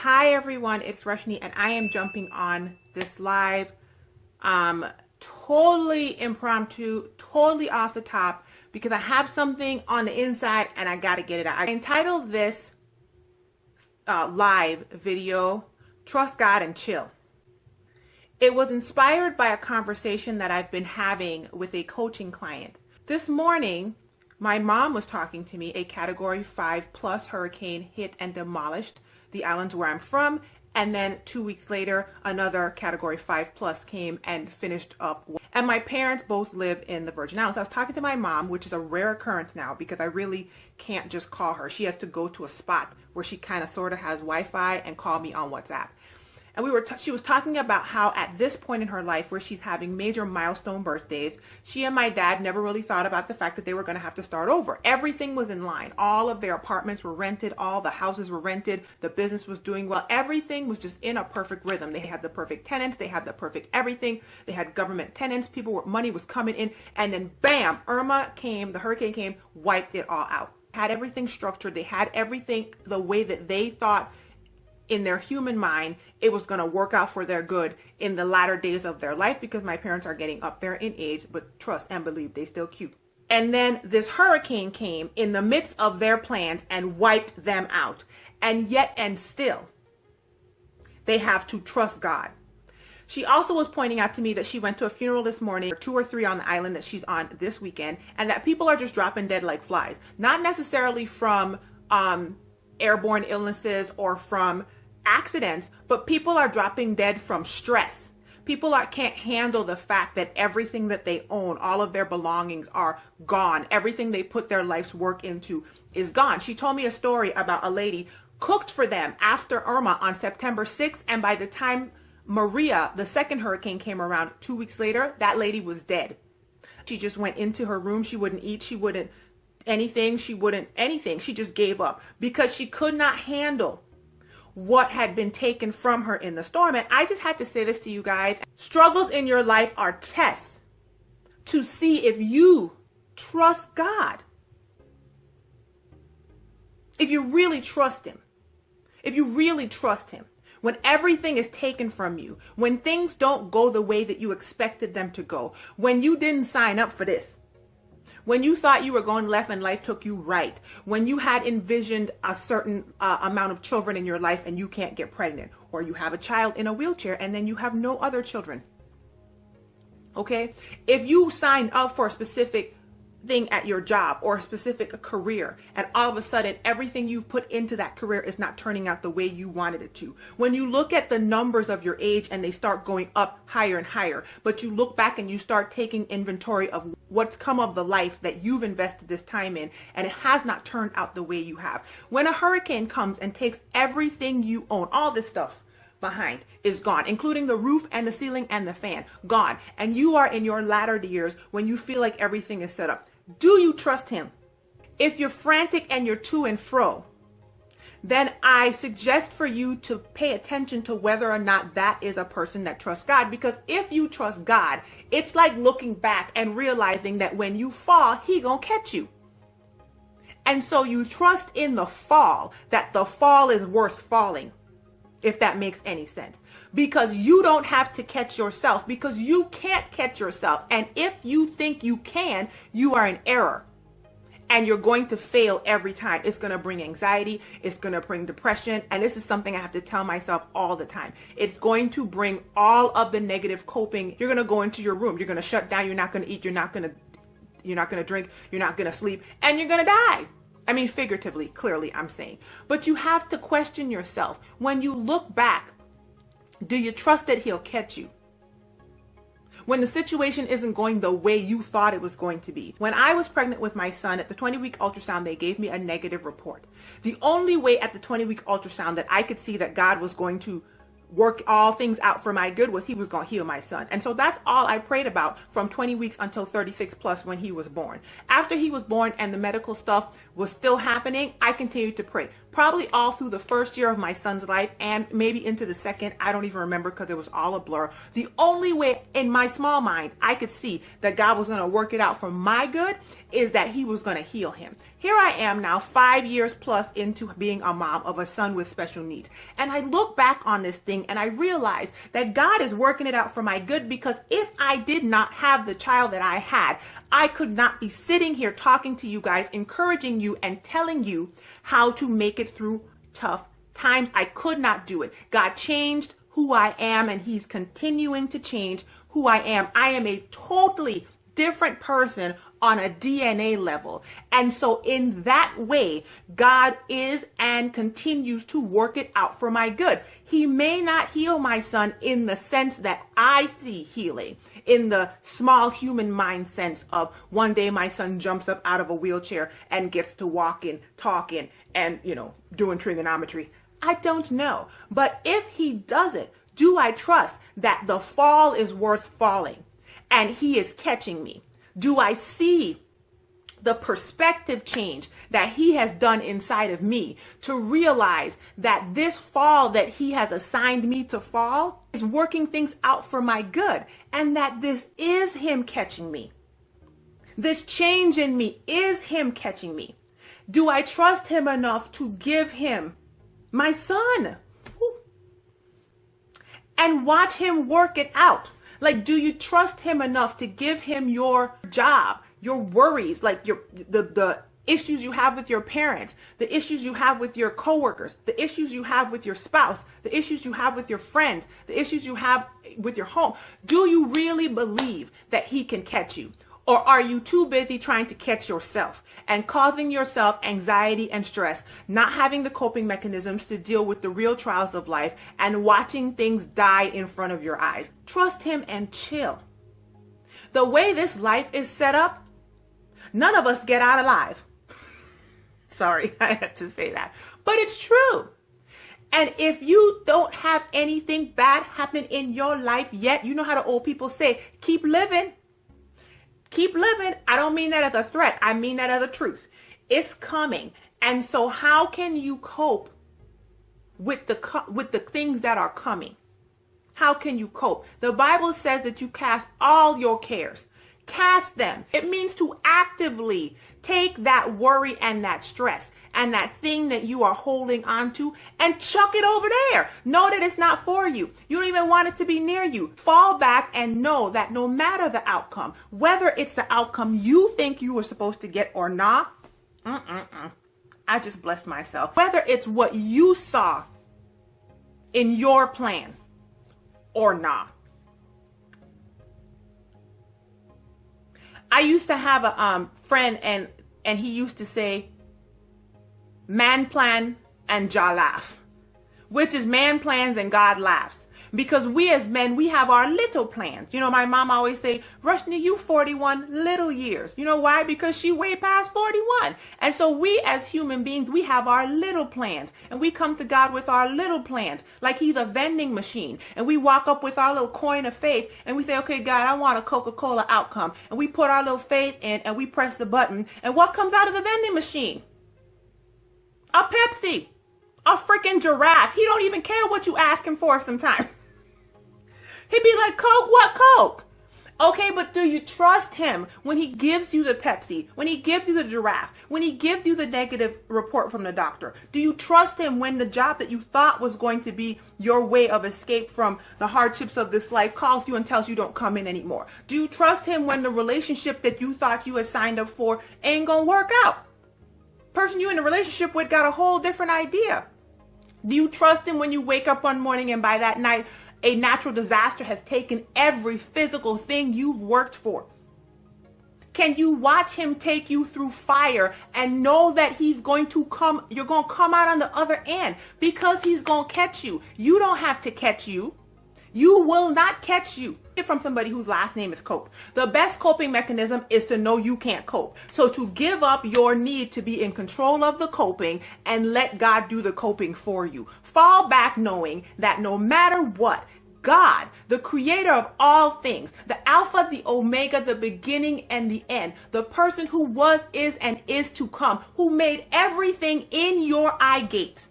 Hi everyone, it's Roshini and I am jumping on this live, totally impromptu, totally off the top, because I have something on the inside and I gotta get it out. I entitled this live video, Trust God and Chill. It was inspired by a conversation that I've been having with a coaching client. This morning, my mom was talking to me. A Category 5+ hurricane hit and demolished the islands where I'm from, and then 2 weeks later, another Category 5+ came and finished up. And my parents both live in the Virgin Islands. I was talking to my mom, which is a rare occurrence now because I really can't just call her. She has to go to a spot where she kind of sort of has Wi-Fi and call me on WhatsApp. And she was talking about how at this point in her life where she's having major milestone birthdays, she and my dad never really thought about the fact that they were going to have to start over. Everything was in line. All of their apartments were rented. All the houses were rented. The business was doing well. Everything was just in a perfect rhythm. They had the perfect tenants. They had the perfect everything. They had government tenants. Money was coming in. And then bam, Irma came, the hurricane came, wiped it all out. Had everything structured. They had everything the way that they thought in their human mind it was going to work out for their good in the latter days of their life, because my parents are getting up there in age, but trust and believe they still cute. And then this hurricane came in the midst of their plans and wiped them out. And yet and still, they have to trust God. She also was pointing out to me that she went to a funeral this morning, 2 or 3 on the island that she's on this weekend, and that people are just dropping dead like flies. Not necessarily from airborne illnesses or from accidents, but people are dropping dead from stress. People can't handle the fact that everything that they own, all of their belongings are gone. Everything they put their life's work into is gone. She told me a story about a lady cooked for them after Irma on September 6th, and by the time Maria, the second hurricane, came around 2 weeks later, that lady was dead. She just went into her room. She wouldn't eat. She wouldn't anything. She wouldn't anything. She just gave up because she could not handle what had been taken from her in the storm. And I just had to say this to you guys. Struggles in your life are tests to see if you trust God. If you really trust Him. If you really trust Him. When everything is taken from you. When things don't go the way that you expected them to go. When you didn't sign up for this. When you thought you were going left and life took you right. When you had envisioned a certain amount of children in your life and you can't get pregnant. Or you have a child in a wheelchair and then you have no other children. Okay? If you signed up for a specific thing at your job or a specific career, and all of a sudden everything you've put into that career is not turning out the way you wanted it to. When you look at the numbers of your age and they start going up higher and higher, but you look back and you start taking inventory of what's come of the life that you've invested this time in, and it has not turned out the way you have. When a hurricane comes and takes everything you own, all this stuff behind is gone, including the roof and the ceiling and the fan, gone. And you are in your latter years when you feel like everything is set up. Do you trust Him? If you're frantic and you're to and fro, then I suggest for you to pay attention to whether or not that is a person that trusts God. Because if you trust God, it's like looking back and realizing that when you fall, He gonna catch you. And so you trust in the fall, that the fall is worth falling. If that makes any sense. Because you don't have to catch yourself, because you can't catch yourself. And if you think you can, you are in error. And you're going to fail every time. It's going to bring anxiety. It's going to bring depression. And this is something I have to tell myself all the time. It's going to bring all of the negative coping. You're going to go into your room. You're going to shut down. You're not going to eat. You're not going to drink. You're not going to sleep. And you're going to die. I mean, figuratively, clearly, I'm saying. But you have to question yourself. When you look back, do you trust that He'll catch you? When the situation isn't going the way you thought it was going to be. When I was pregnant with my son, at the 20-week ultrasound, they gave me a negative report. The only way at the 20-week ultrasound that I could see that God was going to work all things out for my good was He was going to heal my son. And so that's all I prayed about from 20 weeks until 36+ when he was born. After he was born and the medical stuff was still happening, I continued to pray. probably all through the first year of my son's life and maybe into the second. I don't even remember because it was all a blur. The only way in my small mind I could see that God was going to work it out for my good is that he was going to heal him. Here I am now 5 years plus into being a mom of a son with special needs. And I look back on this thing and I realize that God is working it out for my good, because if I did not have the child that I had, I could not be sitting here talking to you guys, encouraging you and telling you how to make it through tough times. I could not do it. God changed who I am, and he's continuing to change who I am. I am a totally different person on a DNA level. And so in that way, God is and continues to work it out for my good. He may not heal my son in the sense that I see healing, in the small human mind sense of one day my son jumps up out of a wheelchair and gets to walking, talking, and, doing trigonometry. I don't know. But if he does it, do I trust that the fall is worth falling and he is catching me? Do I see the perspective change that he has done inside of me to realize that this fall that he has assigned me to fall is working things out for my good, and that this is him catching me? This change in me is him catching me. Do I trust him enough to give him my son and watch him work it out? Like, do you trust him enough to give him your job, your worries, like the issues you have with your parents, the issues you have with your coworkers, the issues you have with your spouse, the issues you have with your friends, the issues you have with your home? Do you really believe that he can catch you? Or are you too busy trying to catch yourself and causing yourself anxiety and stress, not having the coping mechanisms to deal with the real trials of life, and watching things die in front of your eyes? Trust him and chill. The way this life is set up, none of us get out alive. Sorry, I had to say that. But it's true. And if you don't have anything bad happening in your life yet, you know how the old people say, keep living. Keep living. I don't mean that as a threat. I mean that as a truth. It's coming. And so how can you cope with the things that are coming? How can you cope? The Bible says that you cast all your cares. Cast them. It means to actively take that worry and that stress and that thing that you are holding on to and chuck it over there. Know that it's not for you. You don't even want it to be near you. Fall back and know that no matter the outcome, whether it's the outcome you think you were supposed to get or not, I just blessed myself. Whether it's what you saw in your plan or not. I used to have a friend, and he used to say, man plan and Jah laugh, which is man plans and God laughs. Because we as men, we have our little plans. My mom always say, Roshini, you 41 little years. You know why? Because she way past 41. And so we as human beings, we have our little plans. And we come to God with our little plans, like he's a vending machine. And we walk up with our little coin of faith and we say, okay, God, I want a Coca-Cola outcome. And we put our little faith in and we press the button. And what comes out of the vending machine? A Pepsi. A freaking giraffe. He don't even care what you ask him for sometimes. He'd be like, Coke? What Coke? Okay, but do you trust him when he gives you the Pepsi, when he gives you the giraffe, when he gives you the negative report from the doctor? Do you trust him when the job that you thought was going to be your way of escape from the hardships of this life calls you and tells you don't come in anymore? Do you trust him when the relationship that you thought you had signed up for ain't gonna work out? Person you in a relationship with got a whole different idea. Do you trust him when you wake up one morning and by that night a natural disaster has taken every physical thing you've worked for? Can you watch him take you through fire and know that he's going to come, you're going to come out on the other end because he's going to catch you? You don't have to catch you. You will not catch you. From somebody whose last name is Cope. The best coping mechanism is to know you can't cope. So to give up your need to be in control of the coping and let God do the coping for you. Fall back knowing that no matter what, God, the creator of all things, the Alpha, the Omega, the beginning and the end, the person who was, is, and is to come, who made everything in your eye gates,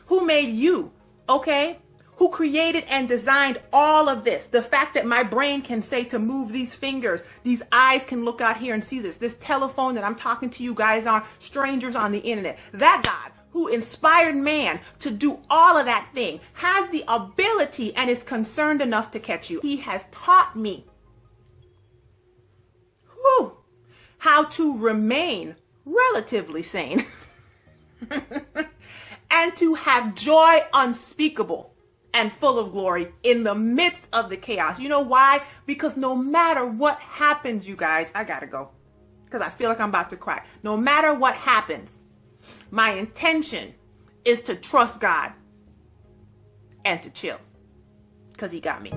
who made you, okay? Who created and designed all of this. The fact that my brain can say to move these fingers, these eyes can look out here and see this telephone that I'm talking to you guys on, strangers on the internet. That God who inspired man to do all of that thing has the ability and is concerned enough to catch you. He has taught me how to remain relatively sane and to have joy unspeakable and full of glory in the midst of the chaos. You know why? Because no matter what happens, you guys, I gotta go because I feel like I'm about to cry. No matter what happens, my intention is to trust God and to chill because he got me.